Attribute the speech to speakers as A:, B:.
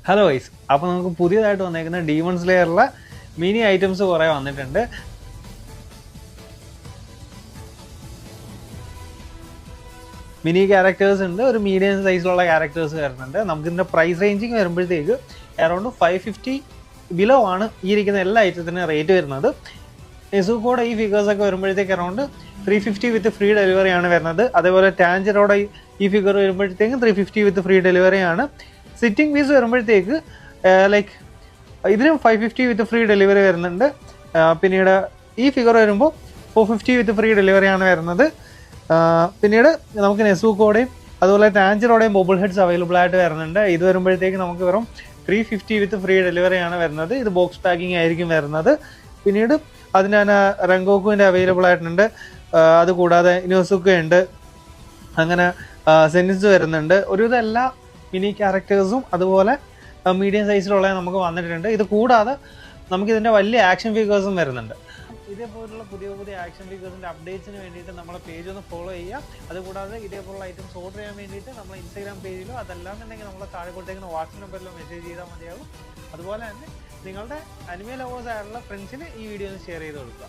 A: Hello guys, അപ്പോൾ നമുക്ക് പുതിയതായിട്ട് വന്നേക്കുന്ന ഡീമൺ സ്ലെയറിലെ മിനി ഐറ്റംസ് കുറേ വന്നിട്ടുണ്ട്. മിനി ക്യാരക്ടേഴ്സ് ഉണ്ട്, ഒരു മീഡിയം സൈസിലുള്ള ക്യാരക്ടേഴ്സ് വരുന്നുണ്ട്. നമുക്കിതിൻ്റെ പ്രൈസ് റേഞ്ചിങ് വരുമ്പോഴത്തേക്ക് അറൗണ്ട് 550 ബിലോ ആണ് ഈ ഇരിക്കുന്ന എല്ലാ ഐറ്റത്തിനും റേറ്റ് വരുന്നത്. നെസുക്കോടെ ഈ ഫിഗേഴ്സൊക്കെ വരുമ്പോഴത്തേക്ക് അറൗണ്ട് 350 വിത്ത് ഫ്രീ ഡെലിവറി ആണ് വരുന്നത്. അതേപോലെ ടാഞ്ചറോടെ ഈ ഫിഗർ വരുമ്പോഴത്തേക്കും 350 വിത്ത് ഫ്രീ ഡെലിവറി ആണ്. സിറ്റിംഗ് ഫീസ് വരുമ്പോഴത്തേക്ക് ലൈക്ക് ഇതിനും 550 വിത്ത് ഫ്രീ ഡെലിവറി വരുന്നുണ്ട്. പിന്നീട് ഈ ഫിഗർ വരുമ്പോൾ 450 വിത്ത് ഫ്രീ ഡെലിവറി ആണ് വരുന്നത്. പിന്നീട് നമുക്ക് നെസുക്കോടെയും അതുപോലെ ടാഞ്ചറോടെയും ബോബിൾ ഹെഡ്സ് അവൈലബിൾ ആയിട്ട് വരുന്നുണ്ട്. ഇത് വരുമ്പോഴത്തേക്ക് നമുക്ക് വെറും 350 വിത്ത് ഫ്രീ ഡെലിവറി ആണ് വരുന്നത്. ഇത് ബോക്സ് പാക്കിംഗ് ആയിരിക്കും വരുന്നത്. പിന്നീട് അതിനാണ് റംഗോക്കുവിൻ്റെ അവൈലബിൾ ആയിട്ടുണ്ട്. അതുകൂടാതെ ഇനോസുക്ക ഉണ്ട്, അങ്ങനെ സെനിസ് വരുന്നുണ്ട്. ഒരുവിധം എല്ലാ മിനി ക്യാരക്ടേഴ്സും അതുപോലെ മീഡിയം സൈസിലുള്ള നമുക്ക് വന്നിട്ടുണ്ട്. ഇത് കൂടാതെ നമുക്കിതിൻ്റെ വലിയ ആക്ഷൻ ഫിഗേഴ്സും വരുന്നുണ്ട്. ഇതേപോലുള്ള പുതിയ പുതിയ ആക്ഷൻ ഫിഗേഴ്സിൻ്റെ അപ്ഡേറ്റ്സിന് വേണ്ടിയിട്ട് നമ്മളെ പേജ് ഒന്ന് ഫോളോ ചെയ്യുക. അതുകൂടാതെ ഇതേപോലുള്ള ഐറ്റംസ് ഓർഡർ ചെയ്യാൻ വേണ്ടിയിട്ട് നമ്മൾ ഇൻസ്റ്റാഗ്രാം പേജിലോ അതല്ലാന്നുണ്ടെങ്കിൽ നമ്മളെ താഴെ കൊടുത്തേക്കുന്ന വാട്സ്ആപ്പ് നമ്പറിലോ മെസ്സേജ് ചെയ്താൽ മതിയാകും. അതുപോലെ തന്നെ നിങ്ങളുടെ അനിമൽ ലവേഴ്സ് ആയിട്ടുള്ള ഫ്രണ്ട്സിന് ഈ വീഡിയോ ഒന്ന് ഷെയർ ചെയ്ത് കൊടുക്കുക.